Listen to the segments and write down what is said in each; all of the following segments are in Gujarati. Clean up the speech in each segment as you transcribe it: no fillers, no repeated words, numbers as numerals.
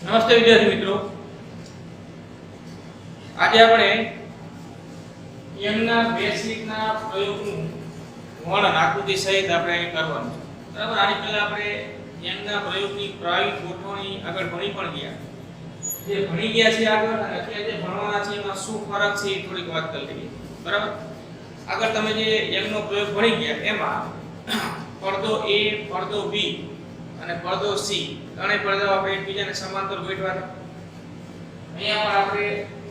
નમસ્તે વિદ્યાર્થી મિત્રો, આજે આપણે યંગના બેઝિકના પ્રયોગનું વર્ણન આકૃતિ સહિત આપણે કરવાનું છે. બરાબર. આની પહેલા આપણે યંગના પ્રયોગની પ્રાયોગિક ગોઠવણી આગળ ભણી પણ ગયા. જે ભણી ગયા છે આગળ અને અત્યારે જે ભણવાના છે એમાં શું ફરક છે એ થોડીક વાત કરી લઈએ. બરાબર. આગળ તમે જે યંગનો પ્રયોગ ભણી ગયા એમાં પડદો A, પડદો B અને પડદો C ત્રણેય પડદાઓ આપણે એકબીજાને સમાંતર ગોઠવ્યા હતા. અહીંયા પણ આપણે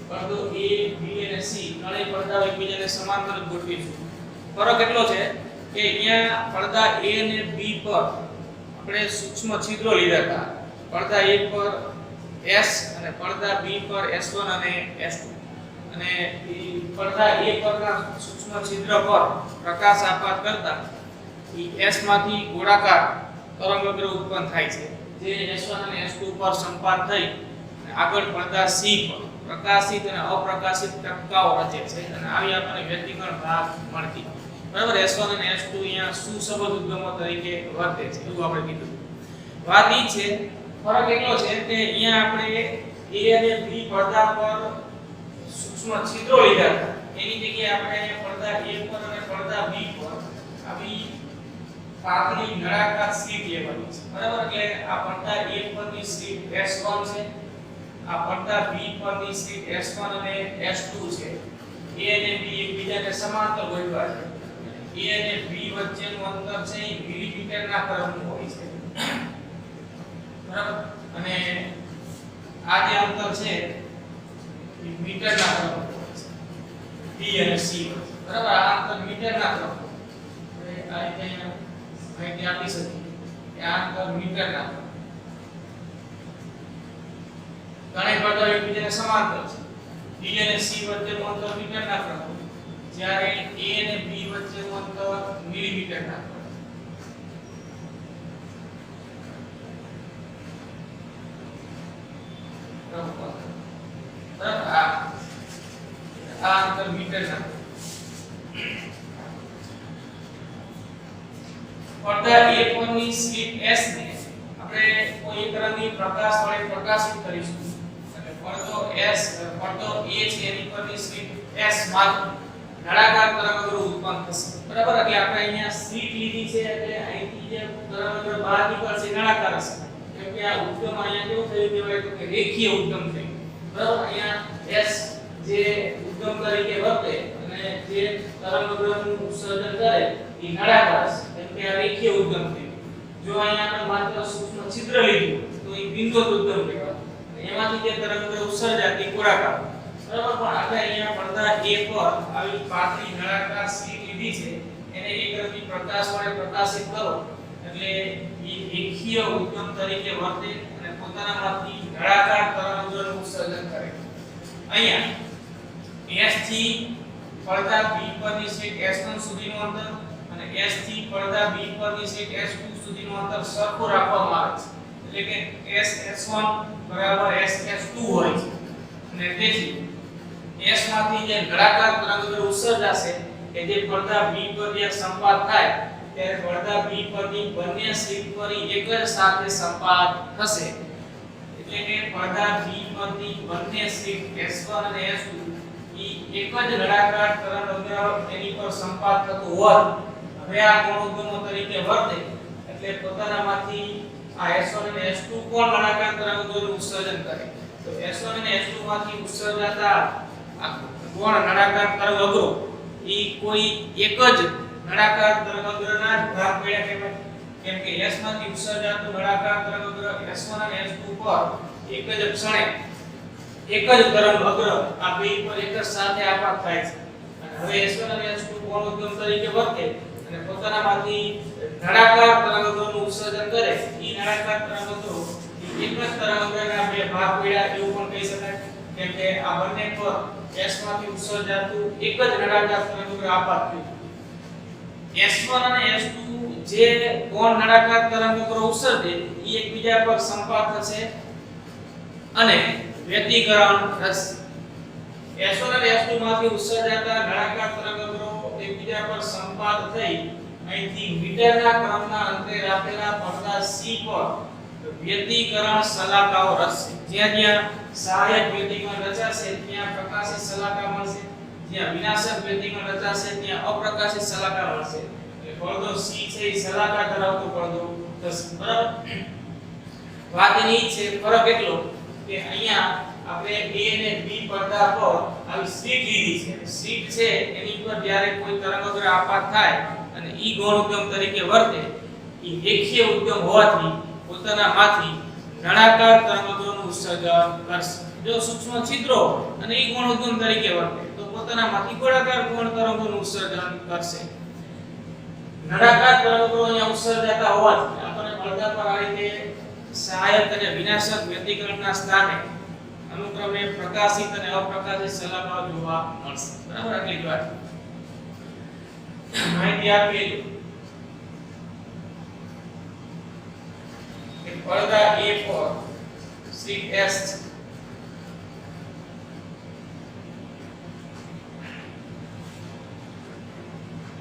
પડદો A, B અને C ત્રણેય પડદાઓ એકબીજાને સમાંતર ગોઠવીશું. ફરક એટલો છે કે અહીંયા પડદા A અને B પર આપણે સૂક્ષ્મ છિદ્રો લીધા હતા. પડદા A પર S અને પડદા B પર S1 અને S2 અને પડદા A પરના સૂક્ષ્મ છિદ્ર પર પ્રકાશ આપાત કરતા S માંથી ગોળાકાર તરંગગ્ર ઉત્પન્ન થાય છે, જે S1 અને S2 પર સંપાત થઈ આગળ પડદા C પર પ્રકાશિત અને અપ્રકાશિત ટપકાઓ રચે છે અને આવી આપણને વ્યતિકરણ ભાગ મળતી. બરાબર. S1 અને S2 અહીંયા સુસંબદ્ધ ઉદ્ગમો તરીકે વર્તે છે એવું આપણે કીધું. વાત એ છે, ફરક એટલો છે કે અહીંયા આપણે A અને B પડદા પર સૂક્ષ્મ છિદ્રો લીધા હતા. એની જગ્યાએ આપણે પડદા A પર અને પડદા B પર આવી પાતળી નળાકાર સ્લિટ લેવાની છે. બરાબર. એટલે આ પડદા A પરની સ્લિટ S1 છે, આ પડદા B પરની સ્લિટ S1 અને S2 છે. A અને B એકબીજાને સમાંતર ગોઠવા છે. A અને B વચ્ચેનું અંતર છે એ મિલીમીટરના ક્રમનું હોય છે. બરાબર. અને આ જે અંતર છે એ મીટરના ક્રમનું હોય છે. B અને C વચ્ચે. બરાબર. આ અંતર મીટરના ક્રમનું. આ રીતે માહિતી આપી શકીએ કે આ અંતર મીટરના ત્રણેય પડદાઓ એકબીજાને સમાંતર છે. B અને C વચ્ચેનું અંતર મીટરના ક્રમનું, જ્યારે A અને B વચ્ચેનું અંતર મિલીમીટરના ક્રમનું. બરાબર. આ અંતર મીટરના. પડદા A પરની સ્લિટ S ને આપણે કોઈ એક રંગની પ્રકાશ વડે પ્રકાશિત કરીશું. એટલે પડદો A છે એની પરની સ્લિટ S માં નળાકાર તરંગગ્ર ઉત્પન્ન થશે. બરાબર. એટલે આપણે અહીંયા સ્લિટ લીધી છે એટલે અહીંથી જે તરંગગ્ર બહાર નીકળશે નળાકાર હશે. કેમ કે આ ઉદ્ગમ અહીંયા કેવું થયું કહેવાય તો કે રેખીય ઉદ્ગમ થયું. બરાબર. અહીંયા S જે ઉદ્ગમ તરીકે વર્તે અને જે તરંગગ્રનું ઉત્સર્જન કરે એ નળાકાર હશે. કે આ રેખીય ઉદ્ગમ થયું. જો અહીંયા આપણે માત્ર સૂક્ષ્મ છિદ્ર લીધું તો એ બિંદુ ઉદ્ગમ કહેવાય. એમાંથી જે તરંગગ્ર ઉત્સર્જાતી ગોળાકાર. બરાબર. પણ આપણે અહીંયા પડદા A પર આવી પાતળી નળાકાર સ્લિટ લીધી છે એને એક રંગની પ્રકાશ વડે પ્રકાશિત કરો એટલે એ રેખીય ઉદ્ગમ તરીકે વર્તે અને પોતાનામાંથી નળાકાર તરંગગ્રનું ઉત્સર્જન કરે. અહીંયા S થી પડદા B પરની સ્લિટ S1 સુધીનું અંતર અને S થી પડદા B પરની સ્લિટ S2 સુધીનું અંતર સરખું રાખવામાં આવે છે. એટલે કે S1 બરાબર S2 હોય છે. અને તેથી S માંથી જે નળાકાર તરંગગ્ર ઉત્સર્જાશે કે જે પડદા B પર જે સંપાત થાય ત્યારે પડદા B પરની બંને સ્લિટ પર એક જ સાથે સંપાત થશે. એટલે કે પડદા B પરની બંને સ્લિટ S1 અને S2 એક જ નળાકાર તરંગગ્ર એની પર સંપાત થતો હોય. હવે આ કોણ ઉદ્ગમો તરીકે વર્તે એટલે પોતાનામાંથી આ S1 અને S2 કોણ નળાકાર તરંગોનું ઉત્સર્જન કરે. તો S1 અને S2 માંથી ઉત્સર્જાતા આ કોણ નળાકાર તરંગો ઈ કોઈ એક જ નળાકાર તરંગગ્રના જ ભાગ મળ્યા કહેવાય. કેમ કે S માંથી ઉત્સર્જાતું નળાકાર તરંગગ્ર S1 અને S2 પર એક જ ક્ષણે એક જ તરંગગ્ર આ બે પર એક જ સાથે આપાત થાય છે. અને હવે S1 અને S2 કોણ ઉદ્ગમ તરીકે વર્તે અને પોતાનામાંથી નળાકાર તરંગગ્રનું ઉત્સર્જન કરે. ઈ નળાકાર તરંગગ્રો એક જ તરંગગ્રના બે ભાગ પડ્યા એવું પણ કહી શકાય. કેમ કે આ બંને પર S માંથી ઉત્સર્જાતું એક જ નળાકાર તરંગગ્ર આપાત થયું. S1 અને S2 જે કોણ નળાકાર તરંગગ્ર ઉત્સર્જે ઈ એકબીજા પર સંપાત થશે અને વ્યતિકરણ થશે. S1 અને S2 માંથી ઉત્સર્જાતા નળાકાર તરંગગ્રો એકબીજા પર સંપાત થઈ અહીંથી મીટરના ક્રમના અંતરે રાખેલા પડદા C પર તો વ્યતિકરણ શલાકાઓ રચશે. જ્યાં જ્યાં સહાયક વ્યતિકરણ રચાશે ત્યાં પ્રકાશિત શલાકા મળશે, જ્યાં વિનાશક વ્યતિકરણ રચાશે ત્યાં અપ્રકાશિત શલાકા મળશે. એટલે પડદો C છે એ શલાકા ધરાવતો પડદો થશે. બરાબર. વાત એની છે ફરક એટલો કે અહીંયા આપણે A અને B પડદા પર આવી સ્ટ્રીક લીધી છે. સ્ટ્રીક છે એની પર જ્યારે કોઈ તરંગોગ્ર આપાત થાય અને ઈ ગૌણ ઉદ્ગમ તરીકે વર્તે, ઈ રેખીય ઉદ્ગમ હોવાથી પોતાના માંથી નળાકાર તરંગોનું ઉત્સર્જન કરશે. જો સૂક્ષ્મ છિદ્રો અને ઈ ગૌણ ઉદ્ગમ તરીકે વર્તે તો પોતાના માંથી ગોળાકાર ગૌણ તરંગોનું ઉત્સર્જન કરશે. નળાકાર તરંગો અહીંયા ઉત્સર્જાતા હોવાથી આપણને પડદા પર આ રીતે સહાયક અને વિનાશક વ્યતિકરણના સ્થાને અનુક્રમે પ્રકાશિત અને અપ્રકાશિત શલાકાઓ જોવા મળશે. બરાબર. આટલી જ વાત માહિતી આપી કે પડદા A પર શીટ S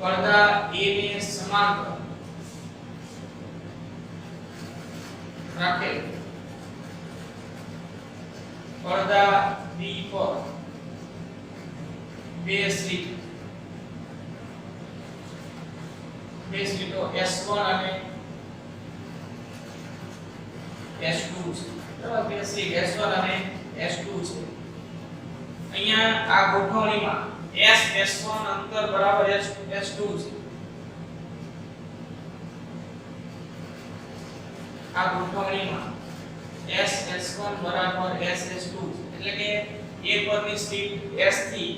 પડદા A ને સમાંતર રાખેલ પડદા B પર બે સ્લીટો S1 અને S2 છે. બરાબર. બે સ્લીટ S1 અને S2 છે. અહીંયા આ ગોઠવણીમાં S1 અંતર બરાબર S2 છે. આ ગોઠવણીમાં S1 બરાબર S2 એટલે કે A પરની સ્લીટ S થી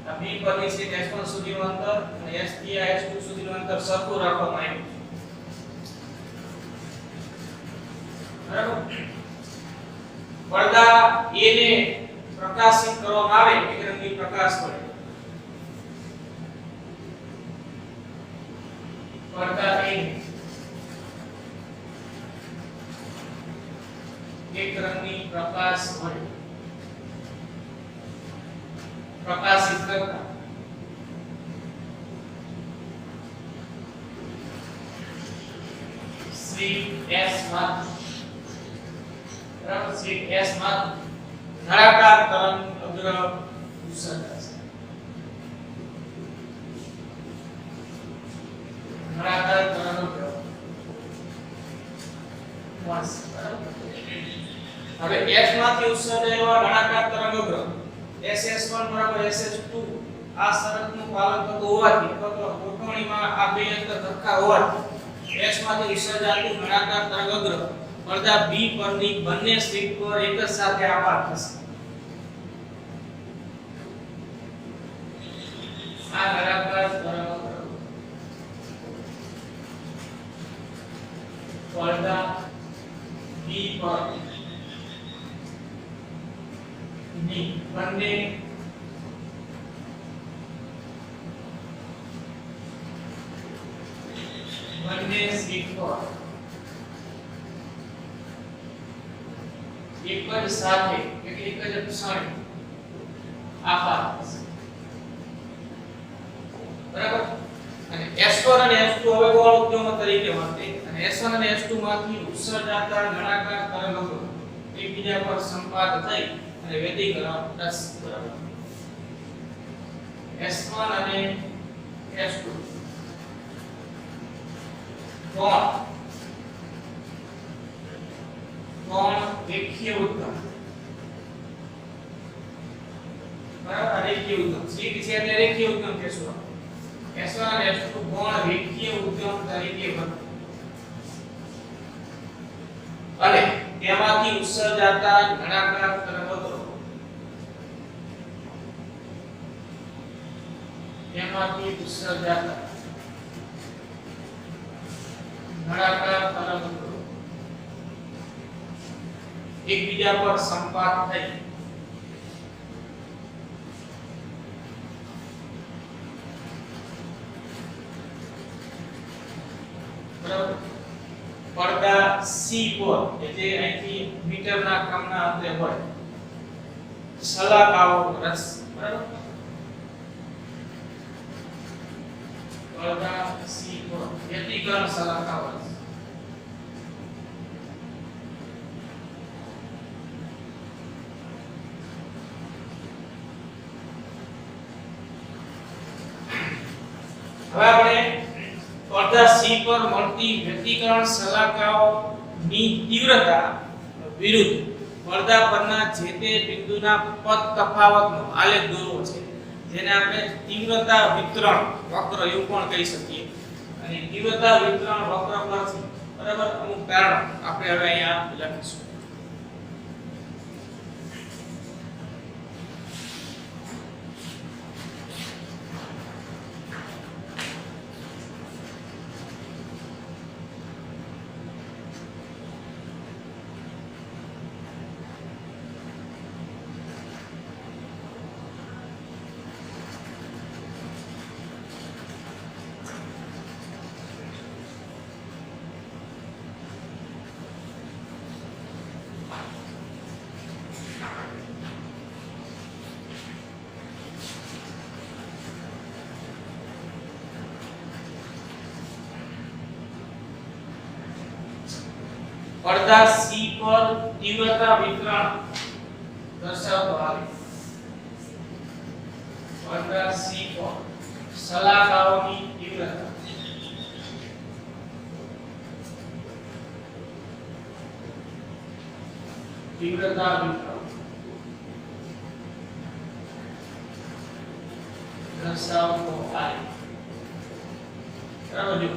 આ B પરની સ્લીટ S1 સુધીનું અંતર અને S થી આ S2 સુધીનું અંતર સરખું રાખવામાં આવ્યું. બરાબર. પડદા A ને પ્રકાશિત કરવામાં આવે એકરંગી પ્રકાશ વડે. પડદા A એકરંગી પ્રકાશ વડે પ્રકાશિત કરતા સ્લીટ S માં બરાબર સ્લીટ S માં નળાકાર તરંગ અગ્ર ઉત્સર્જાશે. નળાકાર તરંગ અગ્ર હવે S માંથી ઉત્સર્જાયેલા નળાકાર તરંગ અગ્ર SS1 બરાબર SS2 આ શરતનું પાલન થતું હોવાથી અથવા તો ગોઠવણીમાં આ બે અંતર સરખા હોવાથી S માંથી ઉત્સર્જાતું નળાકાર તરંગ અગ્ર પડદા B પરની બંને સ્લીટ પર એક જ સાથે આપાત થશે. આ નળાકાર તરંગ અગ્ર પડદા B પર ની બંને સ્લીટ પર એક જ સાથે એક જ ક્ષણે આપાત થશે. બરાબર. અને S1 અને S2 હવે ગોળ ઉદ્ગમ તરીકે વર્તે અને S1 અને S2 માંથી ઉત્સર્જાતા નળાકાર તરંગો એકબીજા પર સંપાત થઈ અને વ્યતિકરણ થશે. બરાબર. S1 અને S2 કોણ રેખીય ઉદ્ગમ. બરાબર. રેખીય ઉદ્ગમ સ્લીટ છે એટલે રેખીય ઉદ્ગમ કહેશું. S1 અને S2 કોણ રેખીય ઉદ્ગમ તરીકે વર્તે અને તેમાંથી ઉત્સર્જાતા નળાકાર તરંગો તેમાંથી ઉત્સર્જાતા નળાકાર તરંગો એકબીજા પર સંપાત થઈ બરાબર. પડદા C પર કે જે અહીંથી મીટરના ક્રમના અંતરે હોય શલાકાઓ રચશે. બરાબર. પડદા C પર વ્યતિકરણ શલાકાઓ રચશે. હવે આપણે પડદા C પર મળતી વ્યતિકરણ શલાકાઓની તીવ્રતા વિરુદ્ધ પડદા પરના જે તે બિંદુના પદ તફાવતનો આલેખ દોરવો છે, જેને આપણે તીવ્રતા વિતરણ વક્ર એવું પણ કહી શકીએ. અને તીવ્રતા વિતરણ વક્ર પરથી બરાબર અમુક કારણ આપણે હવે અહીંયા લખીશું. પડદા C પર તીવ્રતા વિતરણ દર્શાવતો આલેખ. પડદા C પર શલાકાઓની તીવ્રતા વિતરણ દર્શાવતો આલેખ. બરાબર, જો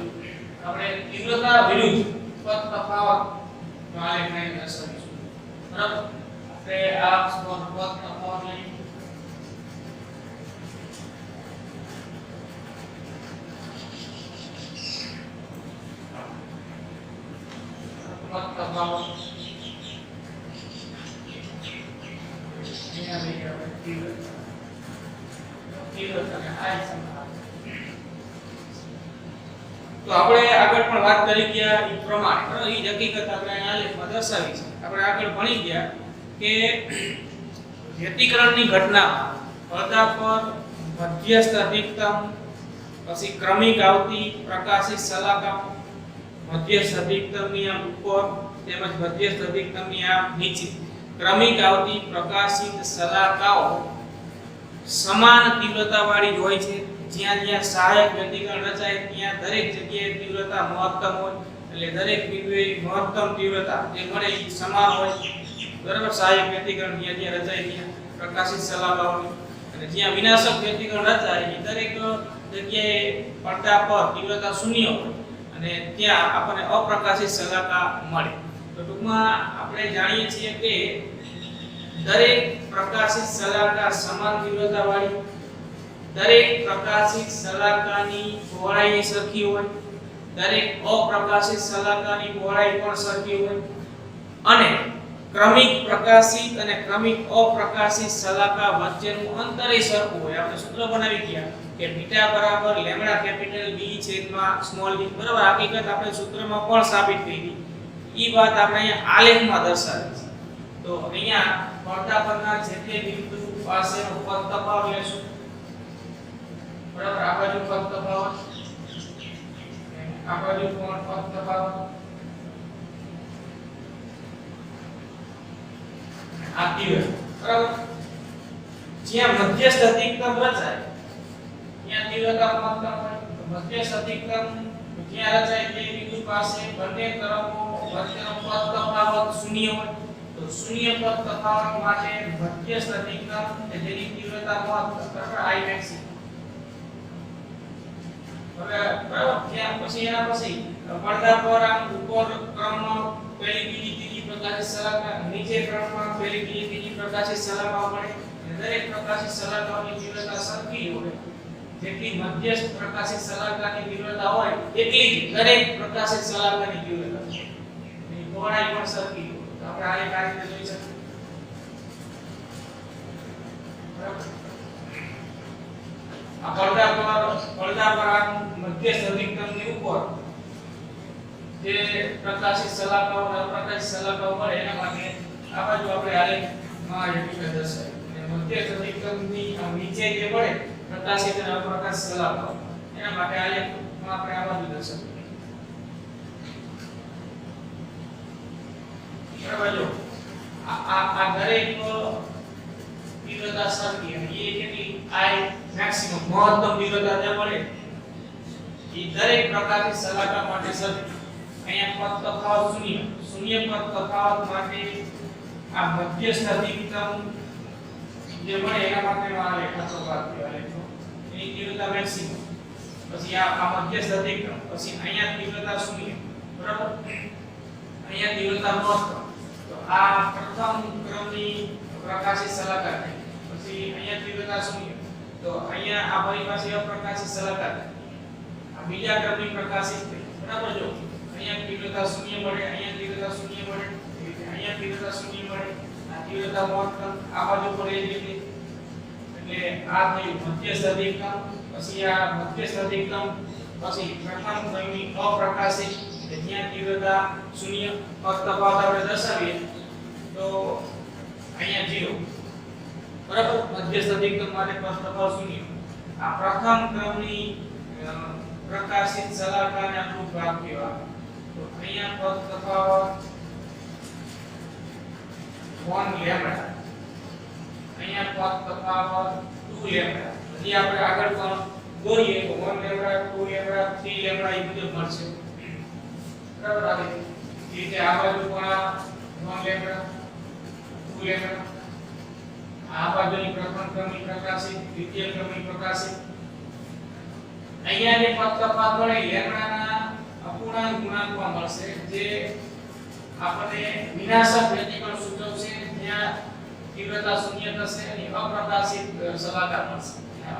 આપણે તીવ્રતા વિરુદ્ધ પદ તફાવત આલેખ ને દર્શાવીશું. બરાબર, આપણે આ સ્પોટ પદ તફાવત લઈએ. પદ તફાવત અહીંયા લઈએ આપણે તીવ્રતા ને આ સમાન. તો આપણે આગળ પણ વાત કરી ગયા એ પ્રમાણે એ જ હકીકત આપણે આલેખમાં દર્શાવી છે. આપણે આગળ ભણી ગયા કે વ્યતિકરણની ઘટનામાં પડદા પર મધ્યસ્થ અધિકતમ, પછી ક્રમિક આવતી પ્રકાશિત શલાકાઓ, મધ્યસ્થ અધિકતમની આમ ઉપર તેમજ મધ્યસ્થ અધિકતમની આમ નીચે ક્રમિક આવતી પ્રકાશિત શલાકાઓ સમાન તીવ્રતાવાળી હોય છે. જ્યાં જ્યાં સહાયક વ્યતિકરણ રચાય ત્યાં દરેક જગ્યાએ તીવ્રતા મહત્તમ હોય, એટલે દરેક બિંદુએ મહત્તમ તીવ્રતા જે મળે એ સમાન હોય. બરાબર, સહાયક વ્યતિકરણ જ્યાં જ્યાં રચાય ત્યાં પ્રકાશિત શલાકાઓની, અને જ્યાં વિનાશક વ્યતિકરણ રચાય એ દરેક જગ્યાએ પડદા પર તીવ્રતા શૂન્ય હોય અને ત્યાં આપણને અપ્રકાશિત શલાકા મળે. તો ટૂંકમાં આપણે જાણીએ છીએ કે દરેક પ્રકાશિત શલાકા સમાન તીવ્રતાવાળી, દરેક પ્રકાશિત શલાકાની પહોળાઈ સરખી હોય, દરેક અપ્રકાશિત શલાકાની પહોળાઈ પણ સરખી હોય, અને ક્રમિક પ્રકાશિત અને ક્રમિક અપ્રકાશિત શલાકા વચ્ચેનું અંતર સરખું હોય. આપણે સૂત્ર બનાવી ગયા કે બીટા બરાબર લેમ્ડા કેપિટલ B છેદમાં સ્મોલ b. બરાબર, હકીકત આપણે સૂત્રમાં પણ સાબિત કરી. ઈ વાત આપણે અહીંયા આલેખમાં દર્શાવી છે. તો અહીંયા પડદા પરના જે તે બિંદુ પાસેનો પદ તફાવત લેશું. બરાબર, આ બાજુ પદ તફાવત, આ બાજુ પણ પદ તફાવત, આ તીવ્ર. બરાબર, જ્યાં મધ્યસ્થ અધિકતમ રચાય ત્યાં તીવ્રતા મહત્તમ હોય. મધ્યસ્થ અધિકતમ જ્યાં રચાય તે બિંદુ પાસે બંને તરફો વચ્ચેનો પદ તફાવત શૂન્ય હોય. તો શૂન્ય પદ તફાવત માટે મધ્યસ્થ અધિકતમ કે જેની તીવ્રતા મહત્તમ, બરાબર, I max. હવે બરાબર, ત્યાં પછી એના પછી પડદા પર આમ ઉપર ક્રમમાં પહેલી બીજી ત્રીજી પ્રકાશિત શલાકા, નીચે ક્રમમાં પહેલી બીજી ત્રીજી પ્રકાશિત શલાકાઓ મળે. દરેક પ્રકાશિત શલાકાઓની તીવ્રતા સરખી હોય. જેટલી મધ્યસ્થ પ્રકાશિત શલાકાની તીવ્રતા હોય એટલી જ દરેક પ્રકાશિત શલાકાની તીવ્રતા હોય. એની પહોળાઈ પણ સરખી હોય. તો આપણે આ એક આ રીતે જોઈ શકીએ. બરાબર, આ પડદા પર મધ્યસ્થ અધિકતમની ઉપર જે પ્રકાશિત શલાકાઓ અને અપ્રકાશિત શલાકાઓ મળે એના માટે આ બાજુ આપણે આલેખમાં હકીકત દર્શાવી. મધ્યસ્થ અધિકતમની નીચે જે મળે પ્રકાશિત અને અપ્રકાશિત શલાકાઓ એના માટે આલેખમાં આપણે આ બાજુ દર્શાવી. બરાબર, જો આ દરેક તીવ્રતા સરખી અને એ કેટલી I મેક્સિમમ મહત્તમ તીવ્રતા જે મળે એ દરેક પ્રકારની સલાહકાર માટે સત્ય. અહીંયા પદ તફાવત શૂન્ય. શૂન્ય પદ તફાવત માટે આ મધ્યસ્થ અધિકતમ જે મળે એના માટેનો આ લેખાતો ભાગ કહેવાય છે. એની તીવ્રતા મેક્સિમમ. પછી આ મધ્યસ્થ અધિકતમ. પછી અહીંયા તીવ્રતા શૂન્ય. બરાબર? અહીંયા તીવ્રતા મહત્તમ. તો આ પ્રથમ ક્રમની પ્રકાશિત સલાહકાર થઈ. પછી અહીંયા તીવ્રતા શૂન્ય. તો અહીંયા આ ફરી પાસે અપ્રકાશિત સલાહકાર થઈ. આ બીજા ક્રમની પ્રકાશિત થઈ. બરાબર? જો અહીંયા તીવ્રતા શૂન્ય મળે, અહીંયા તીવ્રતા શૂન્ય મળે, અહીંયા તીવ્રતા શૂન્ય મળે, આ તીવ્રતા મહત્તમ, આ બાજુ પર એ રીતે. એટલે આ થયું મધ્યસ્થ અધિકતમ. પછી આ મધ્યસ્થ અધિકતમ. પછી પ્રથમ ક્રમની અપ્રકાશિત એટલે જ્યાં તીવ્રતા શૂન્ય પદ તફાવત આપણે દર્શાવીએ તો અહીંયા 0. બરાબર? મધ્યસ્થ અધિકતમ માટે પદ તફાવત શૂન્ય. આ પ્રથમ ક્રમની પ્રકાશિત સલાહકારને અનુરૂપ ભાગ કહેવાય. તો અહીંયા પદ તફાવત 1 લેમ્બડા, અહીંયા પદ તફાવત 2 લેમ્બડા. હજી આપણે આગળ પણ દોરીએ તો 1 લેમ્બડા, 2 લેમ્બડા, 3 લેમ્બડા એ બધું મળશે. બરાબર? આવી રીતે આ બાજુ પણ 1 લેમ્બડા, 2 લેમ્બડા. આ બાજુની પ્રથમ ક્રમની પ્રકાશિત, દ્વિતીય ક્રમની પ્રકાશિત. અહીંયા જે પદ તફાવત મળે લેમ્બડાના અપૂર્ણાંક ગુણાંકમાં મળશે, જે આપણને વિનાશક વ્યતિકરણ સૂચવશે. જ્યાં તીવ્રતા શૂન્ય થશે અને અપ્રકાશિત સલાહકાર મળશે.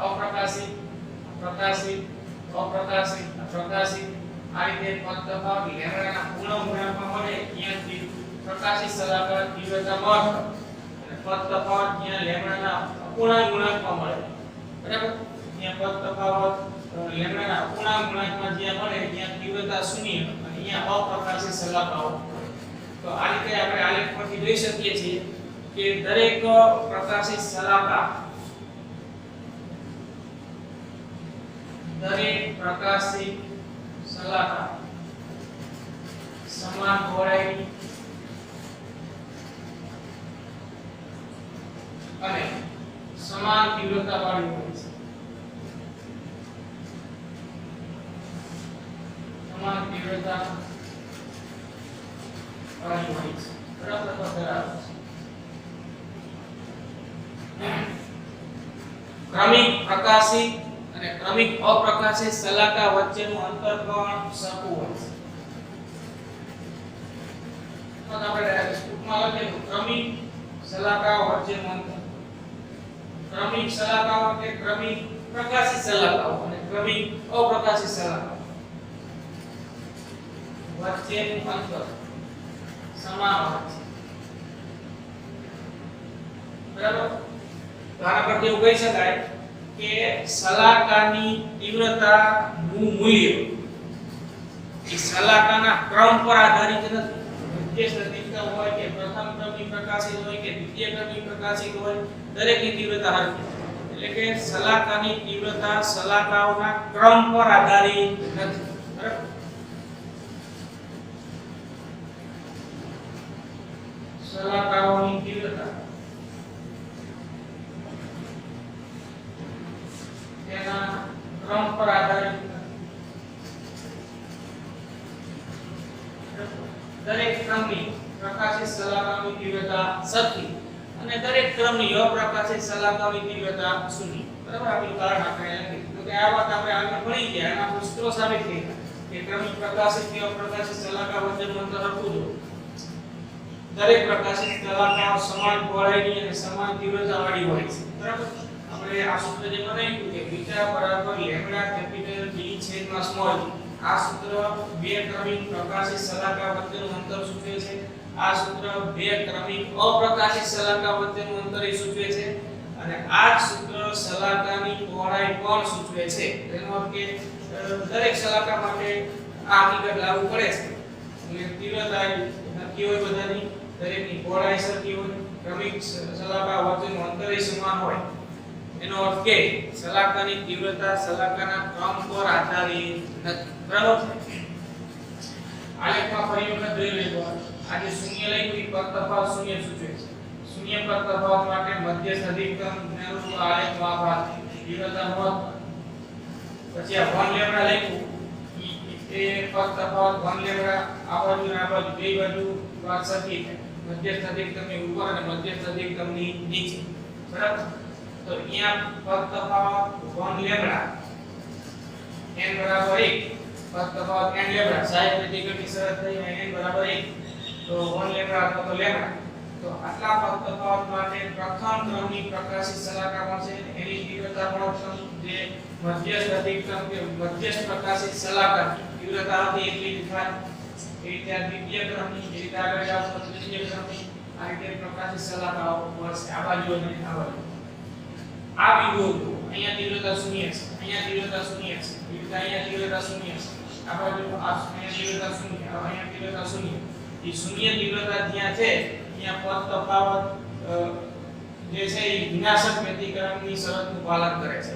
અપ્રકાશિત, પ્રકાશિત, અપ્રકાશિત, પ્રકાશિત. આ રીતે પદ તફાવત લેમ્બડાના પૂર્ણ ગુણાંકમાં મળે ત્યાંથી પ્રકાશિત સલાહકાર તીવ્રતા મહત્તમ. અને પદ તફાવત જ્યાં લેમ્બડાના અપૂર્ણાંક ગુણાંકમાં મળે. બરાબર? ત્યાં પદ તફાવત લેમ્બડાના અપૂર્ણાંક ગુણાંકમાં જ્યાં મળે ત્યાં તીવ્રતા શૂન્ય અને અહીંયા અપ્રકાશિત સલાહકારો. તો આ રીતે આપણે આલેખ પરથી જોઈ શકીએ છીએ કે દરેક પ્રકાશિત સલાહકાર સમાન પહોળાઈ અને સમાન તીવ્રતા વાળી હોય છે. સમાન તીવ્રતા વાળી હોય છે. બરાબર? ધરાવે છે. ક્રમિક પ્રકાશિત અને ક્રમિક અપ્રકાશિત સલાહકાર વચ્ચેનું અંતર પણ સરખું હોય છે. તો આપણે ટૂંકમાં લખીએ તો ક્રમિક સલાહકાર વચ્ચેનું અંતર. ક્રમિક સલાહકાર એટલે ક્રમિક પ્રકાશિત સલાહકાર અને ક્રમિક અપ્રકાશિત સલાહકાર વચ્ચેનું અંતર સમાન હોય છે. બરાબર? તો આના પરથી એવું કહી શકાય કે સલાહકારની તીવ્રતાનું મૂલ્ય એ સલાહકારના ક્રમ પર આધારિત નથી. મધ્યસ્થ અધિકતમ હોય કે પ્રથમ ક્રમની પ્રકાશિત હોય કે દ્વિતીય ક્રમની પ્રકાશિત હોય, દરેકની તીવ્રતા હરખી. એટલે કે સલાહકારની તીવ્રતા સલાહકાઓના ક્રમ પર આધારિત નથી. બરાબર? સલાહકાઓની તીવ્રતા તેના ક્રમ પર આધારિત દરેક ક્રમની પ્રકાશિત સલાહકાઓની તીવ્રતા સરખી અને દરેક ક્રમની અપ્રકાશિત સલાહકાઓની તીવ્રતા શૂન્ય. બરાબર? આપણું કારણ આપણે લખી તો કે આ વાત આપણે આગળ ભણી ગયા. એના સૂત્રો સાબિત થઈ કે ક્રમિક પ્રકાશિત કે અપ્રકાશિત સલાહકાર વચ્ચેનું અંતર સરખું જ હોય. દરેક પ્રકાશિત સલાહકાઓ સમાન પહોળાઈની અને સમાન તીવ્રતા વાળી હોય છે. બરાબર? આપણે આ સૂત્ર જે બનાવ્યું કે બીટા બરાબર લેમ્બડા કેપિટલ ડી છેદમાં સ્મોલ. આ સૂત્ર બે ક્રમિક પ્રકાશિત સલાહકાર વચ્ચેનું અંતર સૂચવે છે. આ સૂત્ર બે ક્રમિક અપ્રકાશિત સલાહકાર વચ્ચેનું અંતર સૂચવે છે. અને આ જ સૂત્ર સલાહકારની પહોળાઈ પણ સૂચવે છે. તેનો અર્થ કે દરેક સલાહકાર માટે આ હકીકત લાગુ પડે છે. એટલે તીવ્રતા નક્કી હોય બધાની, દરેકની પહોળાઈ સરખી હોય, ક્રમિક સલાહકાર વચ્ચેનું અંતર સમાન હોય. એનો અર્થ કે સલાહકારની તીવ્રતા સલાહકારના ક્રમ પર આધારિત નથી. બરાબર? આલેખમાં ફરી વખત જોઈ લઈએ. આ જે શૂન્ય લખ્યું એ પદ તફાવત શૂન્ય સૂચવે છે. શૂન્ય પદ તફાવત માટે મધ્યસ્થ અધિકતમ આલેખમાં ભાગ તીવ્રતા મહત્તમ. પછી આ 1 લેમ્બડા લખ્યું એ પદ તફાવત 1 લેમ્ડા આ બાજુ અને આ બાજુ બે બાજુ વાત સરખી છે મધ્યસ્થ અધિકતમની ઉપર અને મધ્યસ્થ અધિકતમની નીચે બરાબર તો અહીંયા પદ તફાવત 1 લેમ્ડા n બરાબર 1 પદ તફાવત n લેમ્ડા સાહેબ પ્રતિક્રમની શરત થઈ અને n બરાબર 1 તો 1 લેમ્ડા અથવા તો લેમ્ડા તો આટલા પદ તફાવત માટે પ્રથમ ક્રમની પ્રકાશિત શલાકા કોણ છે એની તીવ્રતા ગુણોત્તમ જે મધ્યસ્થ અધિકતમ કે મધ્યસ્થ પ્રકાશિત શલાકા તીવ્રતા હતી એટલી જ થાય એ રીતે દ્વિતીય ક્રમની જે રીતે આગળ જાવ તો તૃતીય ક્રમની આ રીતે પ્રકાશિત શલાકાઓ મળશે આ બાજુ અને આ બાજુ આ બિંદુ અહીંયા તીવ્રતા 0 છે અહીંયા તીવ્રતા 0 છે અહીંયા તીવ્રતા 0 છે આ બાજુ આ અહીંયા તીવ્રતા 0 અહીંયા તીવ્રતા 0 એ શૂન્ય તીવ્રતા જ્યાં છે અહીંયા પદ તફાવત જે છે એ વિનાશક વ્યતિક્રમની શરતનું પાલન કરે છે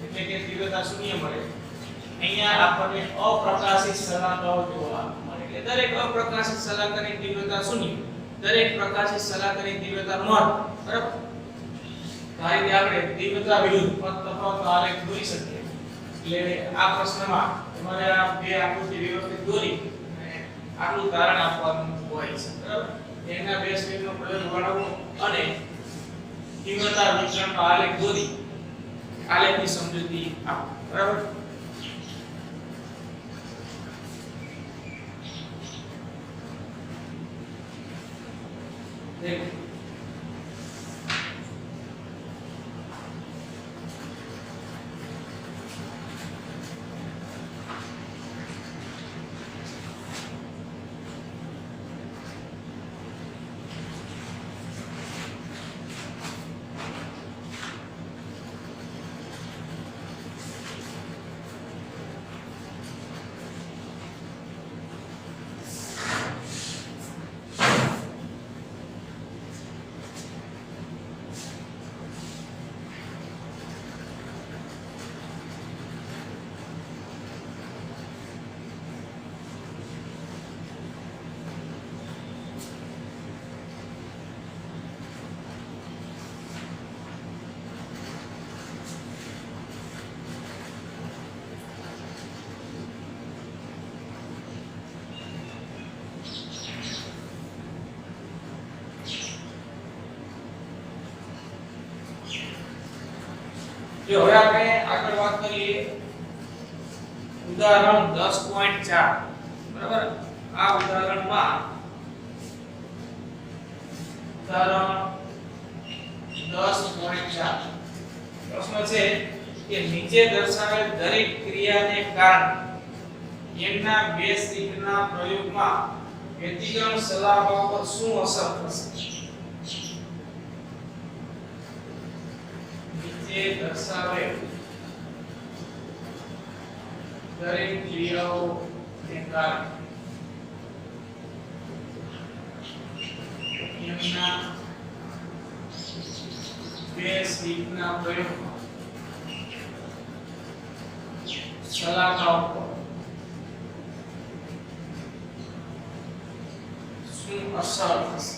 એટલે કે તીવ્રતા 0 મળે અહીંયા આપણને અપ્રકાશિત શલાકાઓ જોવા મળે એટલે દરેક અપ્રકાશિત શલાકાની તીવ્રતા 0 દરેક પ્રકાશિત શલાકાની તીવ્રતા 1 બરાબર આ રીતે આપણે તીવ્રતા વિરુદ્ધ પદ તફાવત આલેખ દોરી શકીએ એટલે આ પ્રશ્નમાં તમારે આ બે આકૃતિ વ્યવસ્થિત દોરી અને આટલું તારણ આપવાનું હોય છે બરાબર એના બે સ્ટેપનો પ્રયોગ બનાવવો અને તીવ્રતા વિતરણનો આલેખ દોરી આલેખની સમજૂતી આપો બરાબર દેખો જો હવે આપણે આગળ વાત કરીએ ઉદાહરણ 10.4 બરાબર આ ઉદાહરણમાં ઉદાહરણ 10.4 પ્રશ્ન છે કે નીચે દર્શાવેલ દરેક ક્રિયાને કારણે એમના બે સ્થિતિના પ્રયોગમાં વ્યતિક્રમ શલાકા પર શું અસર થશે દર્શાવે દરેક ક્રિયાઓ ને કારણે એમના બે સ્થિતિના પ્રયોગમાં શલાકાઓ પર શું અસર થશે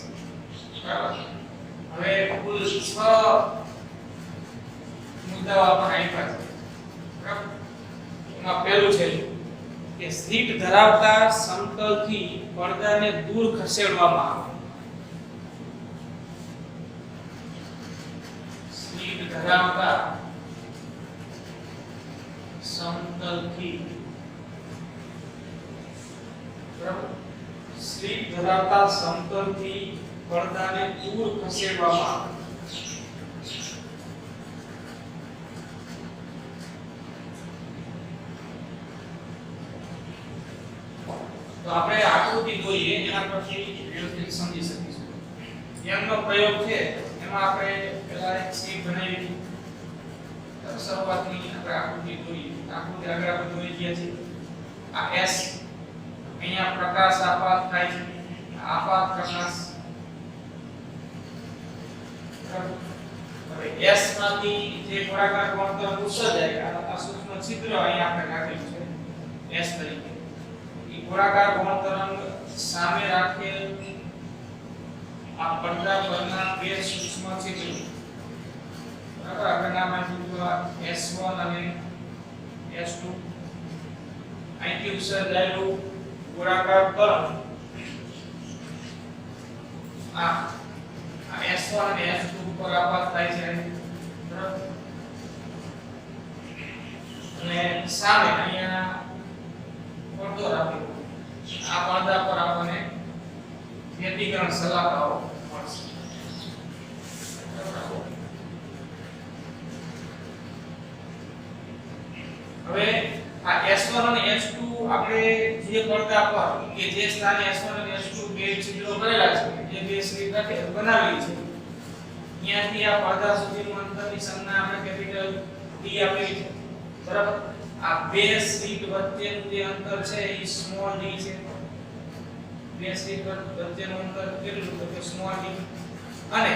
બરાબર હવે કુલ 6 મુદ્દાઓ આપણે આપ્યા છે બરાબર એમાં પહેલું છે કે સ્લિટ ધરાવતા સમતલથી પડદાને દૂર ખસેડવામાં આવે સ્લિટ ધરાવતા સમતલથી બરાબર સ્લિટ ધરાવતા સમતલથી પડદાને દૂર ખસેડવામાં આવે તો આપણે આકૃતિ દોરીએ એના પરથી વ્યવસ્થિત સમજી શકીશું એમનો પ્રયોગ છે એમાં આપણે પહેલા એક સીટ બનાવી હતી શરૂઆતની આપણે આકૃતિ દોરી આકૃતિ આગળ આપણે દોરી ગયા છે આ S અહીંયા પ્રકાશ આપાત થાય છે આપાત પ્રકાશ હવે S માંથી જે ગોળાકાર કોણતર ઉત્સર્જાય આ સૂક્ષ્મ છિદ્ર અહીંયા આપણે નાખેલું છે S તરીકે ગોળાકાર ગૌણ તરંગ સામે રાખેલ આ પડદા પરના બે સૂક્ષ્મ છિદ્રો બરાબર આગળના માં S1 અને S2 અહીંથી ઉસર્જાયેલું ગોળાકાર તરંગ આ S1 અને S2 ઉપર આપાત થાય છે બરાબર અને સામે અહીંયા પડદો રાખેલો આ પડદા પર આપણને વ્યતિકરણ સલાકાઓ મળશે હવે આ S1 અને S2 આપણે જે પડદા પર કે જે સ્થાને S1 અને S2 બે છિદ્રો કરેલા છે જે બે સ્લીટ બનાવેલી છે અહીંયાથી આ પડદા સુધીનું અંતરની સંજ્ઞા આપણે કેપિટલ D આપેલી છે બરાબર આ બે સ્લીટ વચ્ચેનું જે અંતર છે એ સ્મોલ d છે બે સ્લીટ વચ્ચેનું અંતર કેટલું તો કે સ્મોલ d અને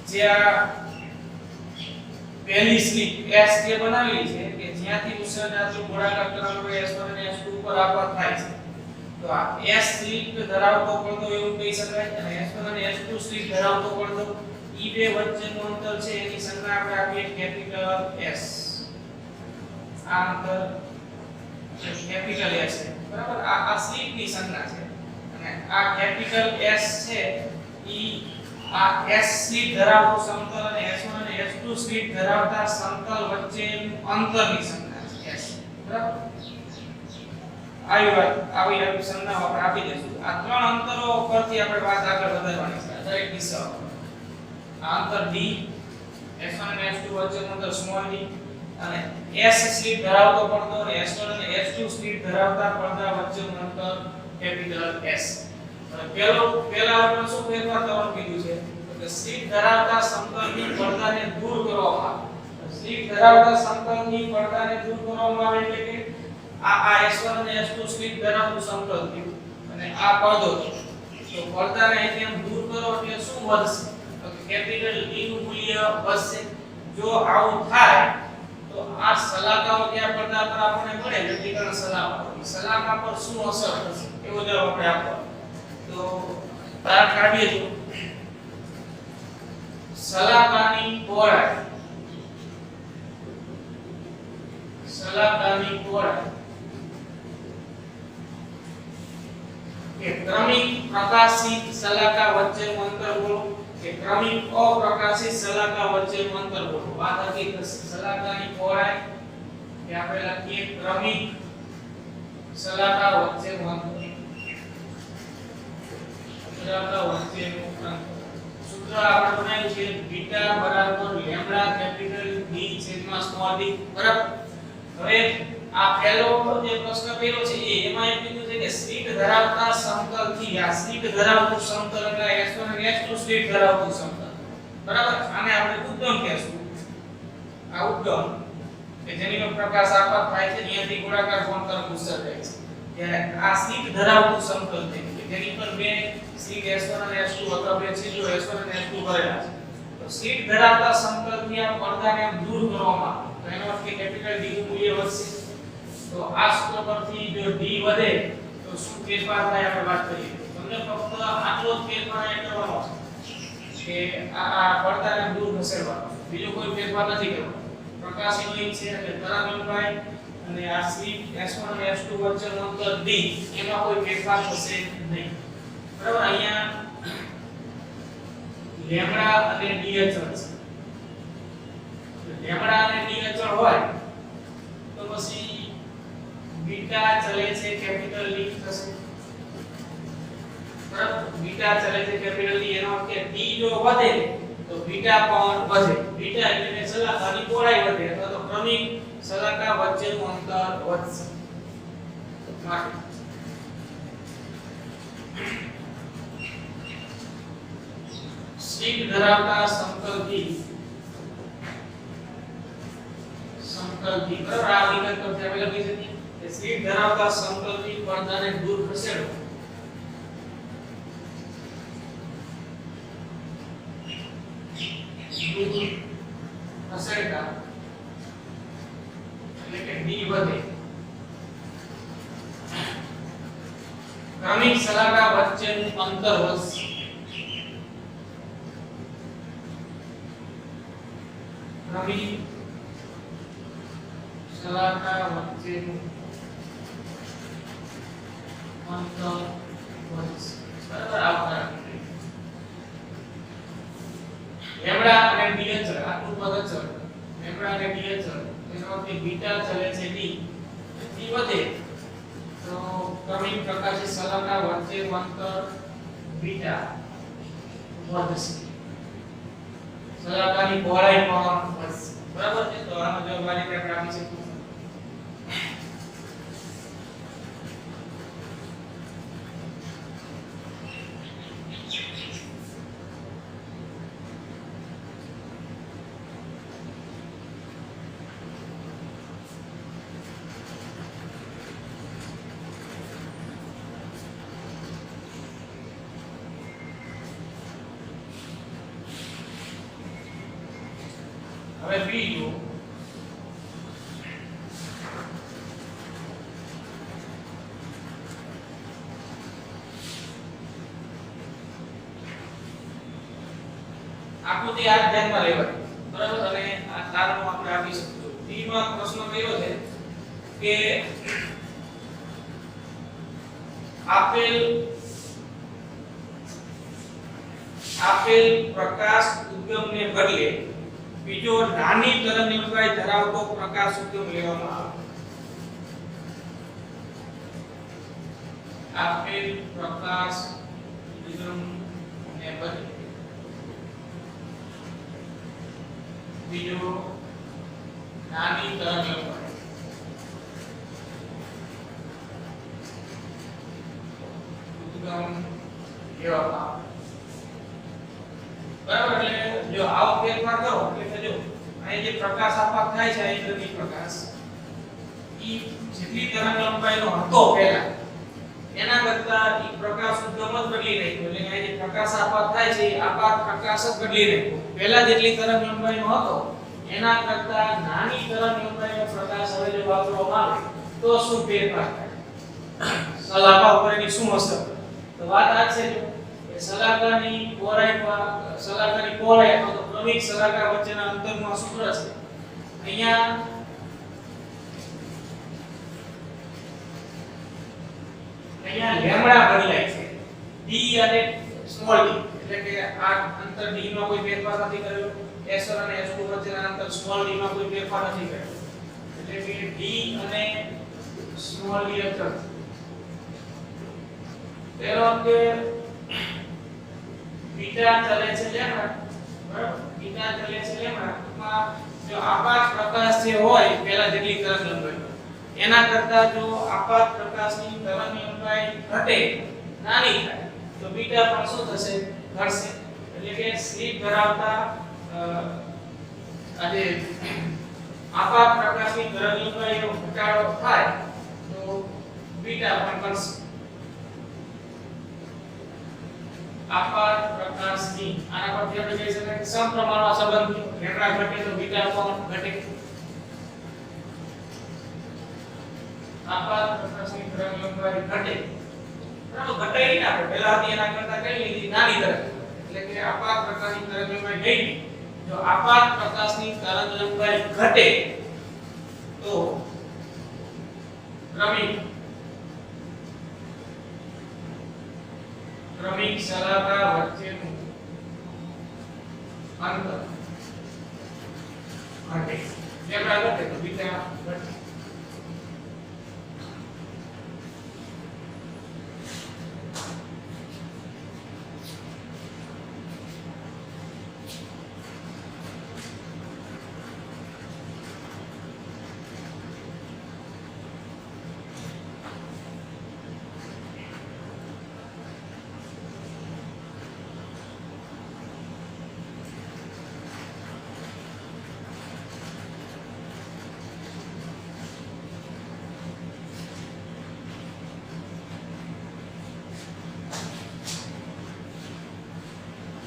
જે આ પહેલી સ્લીટ S જે બનાવેલી છે કે જ્યાંથી ઉત્સર્જાતું ગોળાકાર તરંગ S1 અને S2 ઉપર આપાત થાય છે તો આ S સ્લીટ ધરાવતો પડદો એવું કહી શકાય અને S1 અને S2 સ્લીટ ધરાવતો પડદો ઈ બે વચ્ચેનું અંતર છે એની સંજ્ઞા આપણે આપીએ કેપિટલ S આ અંતર કેપિટલ S છે બરાબર આ સ્લીટની સંજ્ઞા છે અને આ કેપિટલ S છે ઈ આ S સ્લીટ ધરાવતો સમતલ અને S1 અને S2 સ્લીટ ધરાવતા સમતલ વચ્ચેનું અંતરની સંજ્ઞા છે S બરાબર આવી સંજ્ઞા આપણે આપી દઈશું આ ત્રણ અંતરો પરથી આપણે વાત આગળ વધારવાની છે દરેક દિશામાં આ અંતર D S1 અને S2 વચ્ચેનું અંતર સ્મોલ d અને S સ્લીટ ધરાવતો પડદો અને S1 અને S2 સ્લીટ ધરાવતા પડદા વચ્ચેનું અંતર કેપિટલ S પહેલા આપણે શું ફેરફાર કરવાનું કીધું છે કે સ્લીટ ધરાવતા સમતલની પડદાને દૂર કરવામાં આવે સ્લીટ ધરાવતા સમતલની પડદાને દૂર કરવામાં આવે એટલે કે આ S1 અને S2 સ્લીટ ધરાવતું સમતલ થયું અને આ પડદો તો પડદાને અહીંથી આમ દૂર કરો એટલે શું વધશે તો કેપિટલ D નું મૂલ્ય વધશે જો આવું થાય તો આ સલાકાઓ ત્યાં પડદા પર આપણને મળે વ્યતિકરણ સલાકા પર શું અસર થશે એવો જવાબ આપણે આપવાનો તો તાર કાઢીએ તો સલાકાની પહોળાઈ કે ક્રમિક પ્રકાશિત સલાકા વચ્ચેનું અંતર બોલો કે ક્રમિક અપ્રકાશિત સલાકા વચ્ચેનું અંતર બોલો વાત હતી સલાકાની પહોળાઈ કે આપણે લખીએ ક્રમિક સલાકા વચ્ચેનું અંતર સૂત્ર આપણે બનાવ્યું છે બીટા બરાબર લેમ્ડા કેપિટલ D છેદમાં સ્મોલ d બરાબર હવે આ પહેલો જે પ્રશ્ન કર્યો છે એમાં એમ કીધું છે કે સ્લીટ ધરાવતા સમતલથી આ સ્લીટ ધરાવતું સમતલ એટલે S1 અને S2 સ્લીટ ધરાવતું સમતલ બરાબર આને આપણે ઉદ્ગમ કહેશું આ ઉદ્ગમ કે જેની પર પ્રકાશ આપાત થાય છે અહીંયાથી ગોળાકાર કોણ તરફ ઉત્સર્જાય છે ત્યારે આ સ્લીટ ધરાવતું સમતલ છે જેની પર બે સ્લીટ S1 અને S2 અથવા બે છિદ્રો S1 અને S2 કરેલા છે તો સ્લીટ ધરાવતા સમતલથી આ પડદાને આમ દૂર કરવામાં તો એનો અર્થ કે કેપિટલ D નું મૂલ્ય વધશે તો આ સૂત્ર પરથી જો D વધે તો શું ફેરફાર થાય આપણે વાત કરીએ તમને ફક્ત આટલો જ ફેરફાર એ કરવાનો છે કે આ પડદાને દૂર ખસેડવાનો બીજો કોઈ ફેરફાર નથી કરવાનો પ્રકાશની છે એટલે તરંગ લંબાઈ અને આ સ્લીટ S1 અને S2 વચ્ચેનું અંતર D એમાં કોઈ ફેરફાર થશે નહીં બરાબર અહીંયા લેમ્ડા અને D અચળ છે લેમ્ડા અને D અચળ હોય તો પછી બીટા ચલે છે કેપિટલ D થશે બરાબર બીટા ચલે છે કેપિટલ D એનો અર્થ કે D જો વધે તો બીટા પણ વધે બીટા એટલે સલાકાની પહોળાઈ વધે અથવા તો ક્રમિક સલાકા વચ્ચેનું અંતર વધશે માટે સ્લીટ ધરાવતા સમતલથી બરાબર આ વિગત પરથી આપણે લખી શકીએ કે સ્લીટ ધરાવતા સમતલથી પડદાને દૂર ખસેડો ખસેડતા એટલે કે D વધે ક્રમિક સલાકા વચ્ચેનું અંતર વધશે ક્રમિક સલાકા વચ્ચેનું અંતર વધશે બરાબર આવતા લેમ્ડા અને ડી અચળ આટલું પદ અચળ લેમ્ડા અને ડી અચળ એનો અર્થ કે બીટા ચલે છે ડી ડી વધે તો ક્રમિક પ્રકાશી શલાકા વચ્ચેનું અંતર બીટા વધશે શલાકાની પહોળાઈ પણ વધશે બરાબર છે તો આનો જવાબ આ રીતે આપણે આપી શકીએ હવે બીજું આકૃતિ આ ધ્યાનમાં લેવાની બરાબર અને આ તારણો આપણે આપી શકીશું ડી માં પ્રશ્ન કયો છે કે આપેલ પ્રકાશ ઉદ્ગમને બદલે બીજો નાની તરંગલંબાઈ ધરાવતો પ્રકાશ ઉદ્ગમ લેવામાં આવે આપેલ પ્રકાશ ઉદ્ગમને બદલે બીજો નાની તરંગલંબાઈ ઉદ્ગમ લેવામાં આવે બરાબર એટલે જો આવો ફેરફાર કરો એટલે જો અહીં જે પ્રકાશ આપાત થાય છે અહીં પ્રતિ પ્રકાશ ઈ જેટલી તરંગલંબાઈનો હતો પહેલા એના કરતા ઈ પ્રકાશ ઉદ્ગમ જ બદલી રહ્યો એટલે અહીં જે પ્રકાશ આપાત થાય છે એ આપાત પ્રકાશ જ બદલી રહ્યો પહેલા જેટલી તરંગલંબાઈનો હતો એના કરતા નાની તરંગલંબાઈનો પ્રકાશ હવે જો વાપરવામાં આવે તો શું ફેરફાર થાય શલાકા ઉપર એની શું અસર તો વાત આ છે જો શલાકાની પહોળાઈ અથવા તો ક્રમિક શલાકા વચ્ચેના અંતરનું આ સૂત્ર છે અહીંયા લેમ્ડા બદલાય છે ડી અને સ્મોલ ડી એટલે કે આ અંતર ડી માં કોઈ ફેરફાર નથી કર્યો s1 અને s2 વચ્ચેના અંતર સ્મોલ ડી માં કોઈ ફેરફાર નથી કર્યો એટલે કે ડી અને સ્મોલ ડી અંતર તેનો કે બીટા ચલે છે લેમ્ડા બરાબર બીટા ચલે છે લેમ્ડા માં જો આપાત પ્રકાશ જે હોય પહેલા જેટલી તરંગલંબાઈ એના કરતા જો આપાત પ્રકાશની તરંગલંબાઈ ઘટે નાની થાય તો બીટા પણ શું થશે ઘટશે એટલે કે સ્લીપ ધરાવતા આજે આપાત પ્રકાશની તરંગલંબાઈનો ઘટાડો થાય તો બીટા પણ ઘટશે આપાત પ્રકાશની આના પરથી આપણે કહી શકાય કે સમપ્રમાણમાં સંબંધ લેમ્ડા ઘટે તો બીટા પણ ઘટે આપાત પ્રકાશની તરંગલંબાઈ ઘટે બરાબર ઘટાડી ને આપણે પહેલા હતી એના કરતા કઈ લીધી નાની તરંગ એટલે કે આપાત પ્રકાશની તરંગલંબાઈ ગઈ જો આપાત પ્રકાશની તરંગલંબાઈ ઘટે તો ક્રમિક શલાકા વચ્ચેનું અંતર ઘટે લેમ્ડા ઘટે તો બીટા ઘટે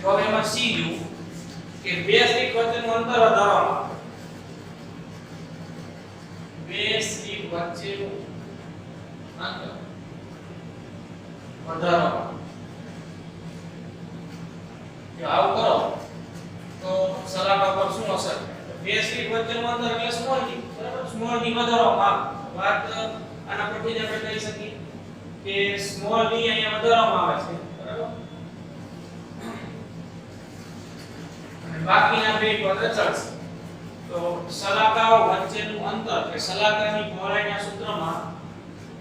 તો એમાં સી નું કે બે સ્લીપ વચ્ચેનું અંતર ધારવામાં આવે બે સ્લીપ વચ્ચેનું અંતર વધારવામાં જો આવું કરો તો શલાકા પર શું અસર બે સ્લીપ વચ્ચેનું અંતર એટલે સ્મોલ ડી બરાબર સ્મોલ ડી વધારવામાં આવે વાત આના પરથી જ આપણે કહી શકીએ કે સ્મોલ d અહીંયા વધારવામાં આવે છે બરાબર અને બાકીના બે પદ અચળ છે તો સલાકાઓ વચ્ચેનું અંતર કે સલાકાની પહોળાઈના સૂત્રમાં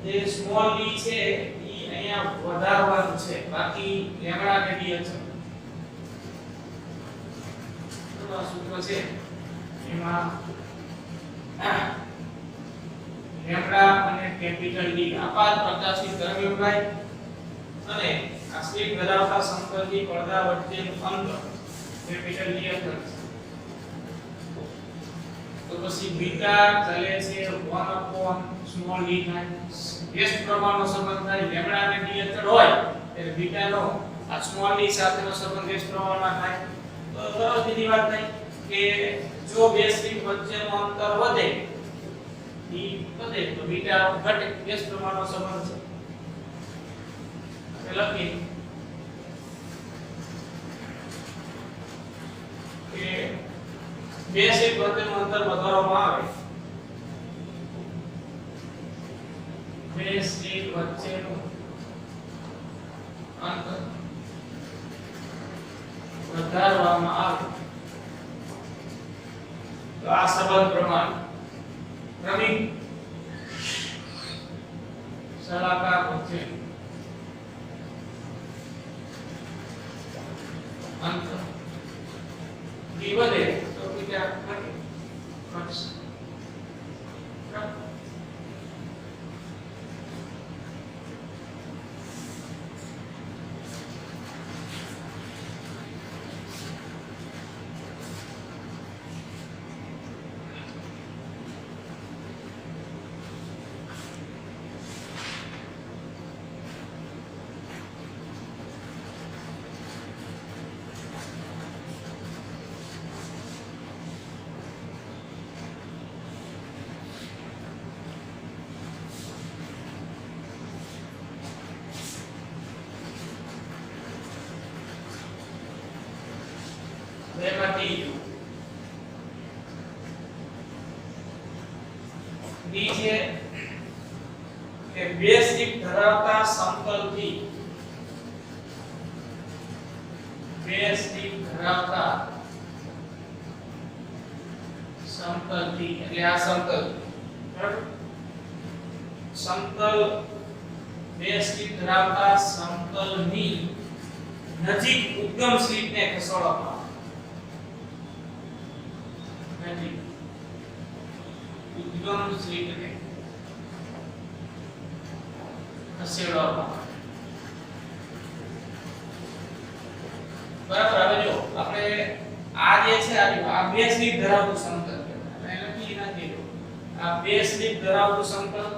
જે સ્મોલ d છે એ અહીંયા વધારવાનું છે બાકી લેમ્ડા કે d અચળ તો સૂત્ર છે એમાં લેમ્ડા અને કેપિટલ D આપાત પ્રકાશિત તરંગલંબાઈ અને આ સ્લિટ ધરાવતા સમતલથી પડદા વચ્ચેનું અંતર કેપિટલ D અંતર તો પછી બીટા ચાલે છે 1 સ્મોલ d થાય વ્યસ્ત પ્રમાણનો સંબંધ થાય લેમ્ડા અને d અંતર હોય એટલે બીટાનો આ સ્મોલ d સાથેનો સંબંધ વ્યસ્ત પ્રમાણમાં થાય તો સરળ સીધી વાત થાય કે જો બે સ્લિટ વચ્ચેનું અંતર વધે વધે તો બીટા ઘટે વ્યસ્ત પ્રમાણનો સંબંધ છે લખી કે બે સ્લિટ વચ્ચેનું અંતર વધારવામાં આવે બે સ્લિટ વચ્ચેનું અંતર વધારવામાં આવે તો આ સંબંધ પ્રમાણે ક્રમિક સલાકાર વચ્ચે અંતર d વધે તો બીટા ઘટશે બેમાંથી d છે કે બે સ્લિટ ધરાવતા સમતલથી બે સ્લિટ ધરાવતા સમતલથી એટલે આ સમતલ બરાબર સમતલ બે સ્લિટ ધરાવતા સમતલની નજીક ઉદ્ગમ સ્લિટને ખસેડવામાં ઉદ્ગમ સ્લિટને ખસેડવામાં બરાબર હવે જો આપણે આ જે છે આ બે સ્લિટ ધરાવતું સમતલ આપણે લખી નાખી દો આ બે સ્લિટ ધરાવતું સમતલ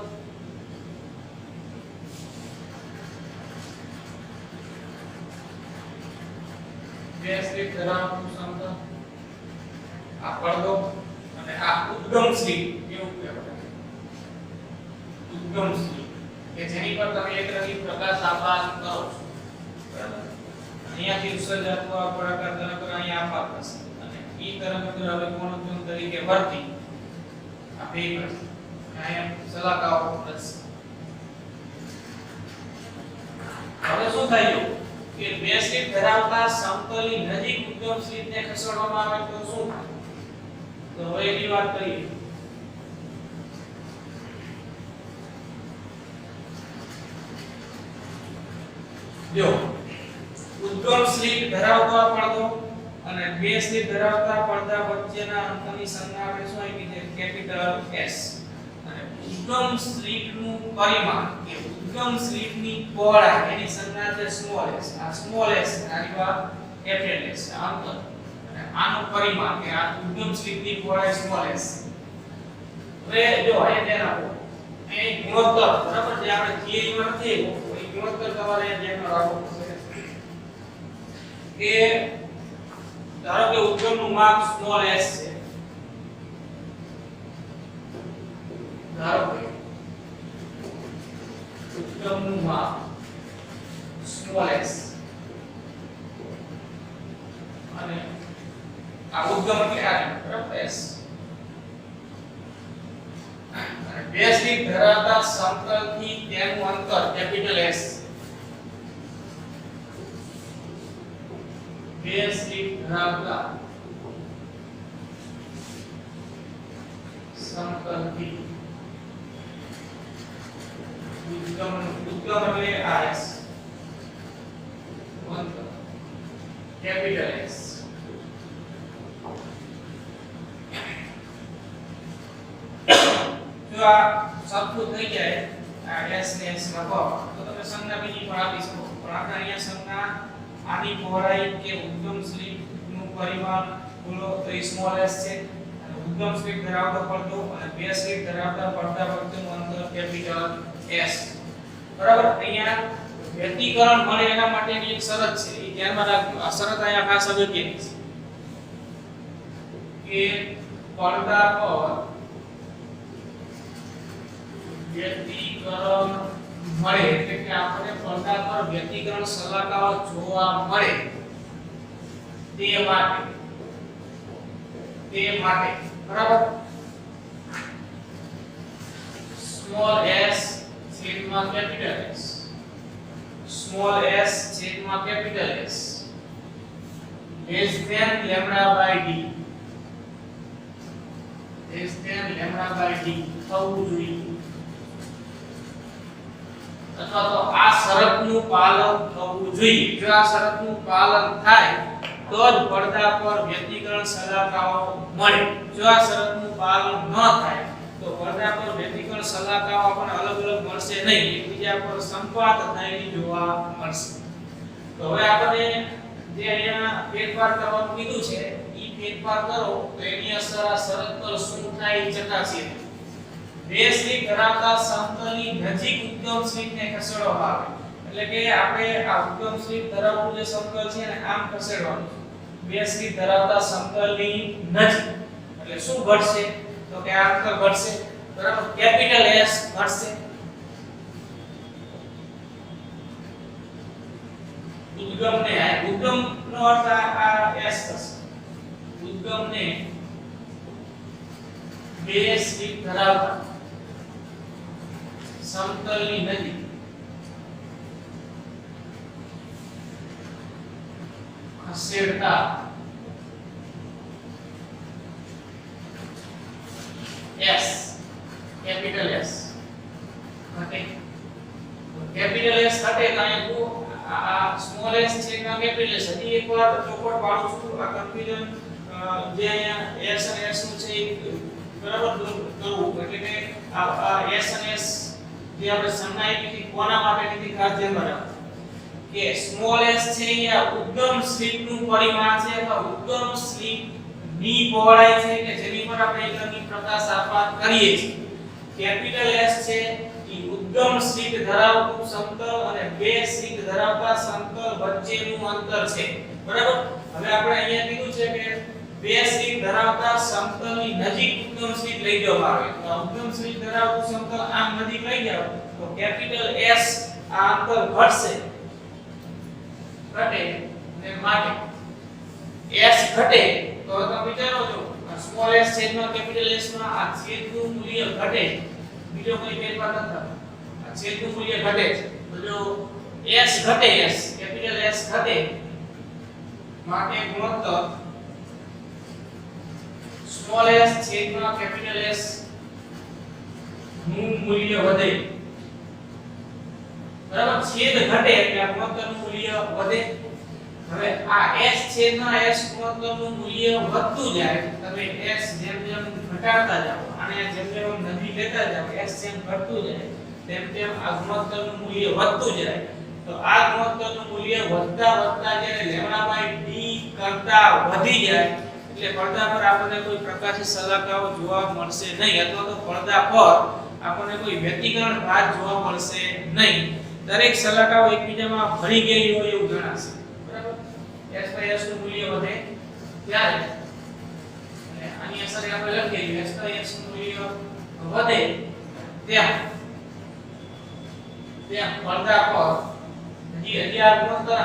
બે સ્લિટ ધરાવતું સમતલ આ પડદો અને આ ઉદ્ગમ સ્લિટ એવું કહેવાય ઉદ્ગમ સ્લિટ કે જેની પર તમે એકરંગી પ્રકાશ આપાત કરો છો બરાબર અહીંયાથી ઉત્સર્જાત્મક ગોળાકાર તરંગ અહીંયા આપાત થશે અને ઈ તરંગ હવે કોણ તરીકે વર્તી આ બે કરશે અહીંયા સલાકાઓ થશે હવે શું થાય કે બે સ્લિટ ધરાવતા સમતલની નજીક ઉદ્ગમ સ્લિટને ખસેડવામાં આવે તો શું થાય તો હવે એની વાત કરીએ જો ઉદ્ગમ સ્લિટ ધરાવતા પડદો અને બે સ્લિટ ધરાવતા પડદા વચ્ચેના અંતરની સંજ્ઞા આપણે શું આપી છે કેપિટલ S અને ઉદ્ગમ સ્લિટનું પરિમાણ કે ઉદ્ગમ સ્લિટની પહોળાઈ એની સંજ્ઞા છે સ્મોલ s આ સ્મોલ s આની વાત કેપિટલ S અંતર અને આનું પરિમાણ કે આ ઉદ્ગમ સ્લિટની પહોળાઈ સ્મોલ s હવે જો અહીંયા ધ્યાન આપો અહીં ગુણોત્તર બરાબર જે આપણે થિયરીમાં નથી એ ગુણોત્તર તમારે ધ્યાનમાં રાખવું પડશે કે ધારો કે ઉદ્ગમનું માપ સ્મોલ s છે ધારો કે ઉદ્ગમનું માપ સ્મોલ s અને આ ઉદ્ગમ એટલે આ બરાબર s અને બે સ્લિપ ધરાવતા સમતલથી તેનું અંતર કેપિટલ S. બે સ્લિપ ધરાવતા સમતલથી ઉદ્ગમ એટલે આ S અંતર કેપિટલ S. જો આ સરખું થઈ જાય આ S ને S લખો તો તમે સંજ્ઞા બીજી પણ આપી શકો, પણ આપણે અહીંયા સંજ્ઞા આની પહોળાઈ કે ઉદ્ગમ સ્લિપ નું પરિમાણ બોલો તો એ સ્મોલ s છે, અને ઉદ્ગમ સ્લિપ ધરાવતો પડદો અને બે સ્લિપ ધરાવતા પડદા વચ્ચેનું અંતર કેપિટલ S. બરાબર. અહીંયા વ્યક્તિકરણ મળે એના માટેની એક શરત છે, એ ધ્યાનમાં રાખજો. આ શરત અહીંયા ખાસ અગત્યની છે કે પડદા પર વ્યક્તિકરણ મળે એટલે કે આપણે પડદા પર વ્યક્તિકરણ સલાકાઓ જોવા મળે તે માટે બરાબર સ્મોલ s છેદમાં કેપિટલ S, સ્મોલ s છેદમાં capital S less than lambda by d, less than lambda by d થવું જોઈએ, અથવા તો આ શરતનું પાલન થવું જોઈએ. જો આ શરતનું પાલન થાય તો જ પડદા પર વ્યક્તિકરણ સલાકાઓ મળે. જો આ શરતનું પાલન ન થાય તો પડદા પર વ્યક્તિકરણ સલાકાઓ આપણને અલગ અલગ મળશે નહીં, એકબીજા પર સંપાત થયેલી જોવા મળશે. તો હવે આપણે જે અહીંયા ફેરફાર કરવાનું કીધું છે ઈ ફેરફાર કરો તો એની અસર આ શરત પર શું થાય એ ચકાસીએ. બે સ્લિપ ધરાવતા સમતલની નજીક ઉદ્ગમ સ્લિપને ખસેડવામાં આવે, એટલે કે આપણે આ ઉદ્ગમ સ્લિપ ધરાવતું જે સમતલ છે ને આમ ખસેડવાનું છે. બે સ્લિપ ધરાવતા સમતલની નજીક એટલે શું ઘટશે તો કે આ અંતર ઘટશે, બરાબર. કેપિટલ S ઘટશે. ઉદ્ગમનો અર્થ આ S થશે. ઉદ્ગમને બે સ્લિપ ધરાવતા સમતલની નજીક ખસેડતા S કેપિટલ S ઘટે. તો કેપિટલ S ઘટે તો અહીંયા આ સ્મોલ s છે કે કેપિટલ S. હજી એકવાર ચોખવટ પાડું છું, આ કન્ફ્યુઝન જે અહીંયા s અને s નું છે બરાબર દૂર કરવું, એટલે કે આ s અને s જે આપણે સંજ્ઞા આપી કોના માટેની ખાસ ધ્યાનમાં રાખો કે સ્મોલ s છે એ ઉદ્ગમ સ્લિપ નું પરિમાણ છે અથવા ઉદ્ગમ સ્લિપ ની પહોળાઈ છે કે જેની પર આપણે એકમની પ્રકાશ આપાત કરીએ છીએ. કેપિટલ S છે એ ઉદ્ગમ સ્લિપ ધરાવતું સમતલ અને બે સ્લિપ ધરાવતા સમતલ વચ્ચેનું અંતર છે, બરાબર. હવે આપણે અહીંયા કીધું છે કે બે સ્લિપ ધરાવતા સમતલની નજીક ઉદ્ગમ સ્લિપ લઈ જવામાં આવે. તો ઉદ્ગમ સ્લિપ ધરાવતું સમતલ આમ નજીક લઈ જાવ તો કેપિટલ S આ અંતર ઘટશે, ઘટે ને માટે S ઘટે તો તમે વિચારો છો સ્મોલ s છેદમાં કેપિટલ S માં આ છેદનું મૂલ્ય ઘટે, બીજો કોઈ ફેરફાર ન થાય, આ છેદનું મૂલ્ય ઘટે છે. તો જો S ઘટે, S કેપિટલ S ઘટે માટે ગુણોત્તર સ્મોલ s છેદમાં કેપિટલ S નું મૂલ્ય વધે, બરાબર. છેદ ઘટે એટલે આ ગુણોત્તરનું મૂલ્ય વધે. હવે આ s છેદમાં s ગુણોત્તરનું મૂલ્ય વધતું જાય, તમે s જેમ જેમ ઘટાડતા જાઓ અને જેમ જેમ નજીક લેતા જાઓ s જેમ ઘટતું જાય તેમ તેમ આ ગુણોત્તરનું મૂલ્ય વધતું જાય. તો આ ગુણોત્તરનું મૂલ્ય વધતા વધતા જ્યારે λ/d કરતા વધી જાય એટલે પડદા પર આપણને કોઈ પ્રકાશી સલાકાઓ જોવા મળશે નહીં, અથવા તો પડદા પર આપણને કોઈ વ્યક્તિકરણ ભાત જોવા મળશે નહીં. દરેક સલાકાઓ એકબીજામાં ભળી ગઈ હોય એવું જણાશે, બરાબર. s/s નું મૂલ્ય વધે ત્યારે અને આની અસર આપણે લખીએ s/s નું મૂલ્ય વધે તેમ પડદા પર હજી આ ગુણોત્તર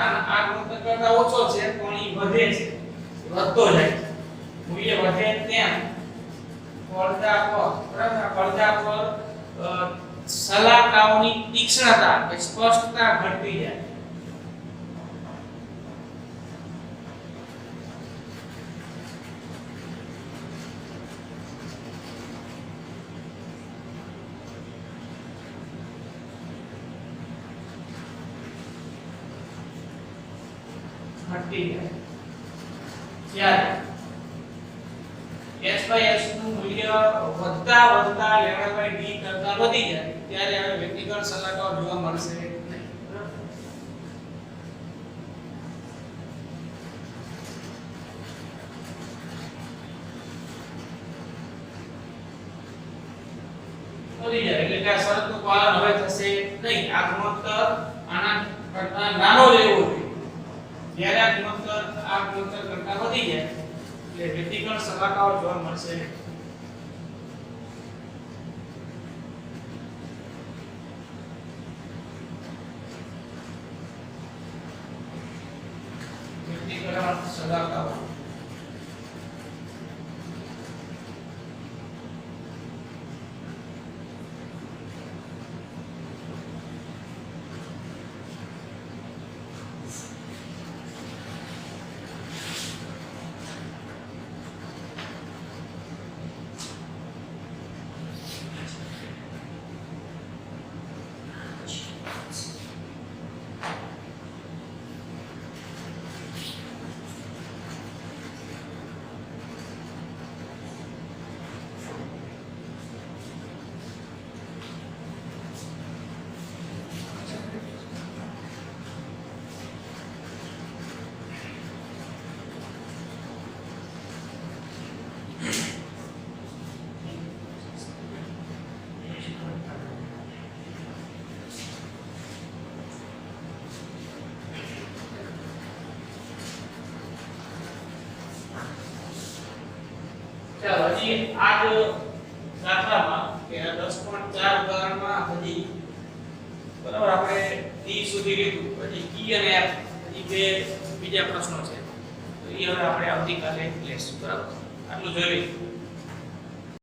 કરતા ઓછો છે પણ ઈ વધે છે, વધતો જાય છે. મૂલ્ય વધે તેમ પડદા પર, બરાબર, પડદા પર સલાકાઓની તીક્ષ્ણતા કે સ્પષ્ટતા ઘટતી જાય. ઘટતી જાય. જ્યારે s/s નું મૂલ્ય વધતા વધતા λ/d કરતા વધી જાય ત્યારે હવે વ્યક્તિગત સલાકાઓ જોવા મળશે નહીં. વધી જાય એટલે કે આ શરતનું પાલન હવે થશે નહીં. આ ગુણોત્તર આના કરતા નાનો લેવો જોઈએ. જ્યારે આ ગુણોત્તર કરતા વધી જાય એટલે વ્યક્તિગત સલાકાઓ જોવા મળશે નહીં. વ્યક્તિગત સલાકાઓ ચાલો હજી આ જો દાખલામાં કે 10.4 ઉદાહરણમાં હજી બરાબર આપણે D સુધી લીધું, પછી E અને F હજી બે બીજા પ્રશ્નો છે તો એ હવે આપણે આવતીકાલે લેશું. બરાબર, આટલું જોઈ લઈશું.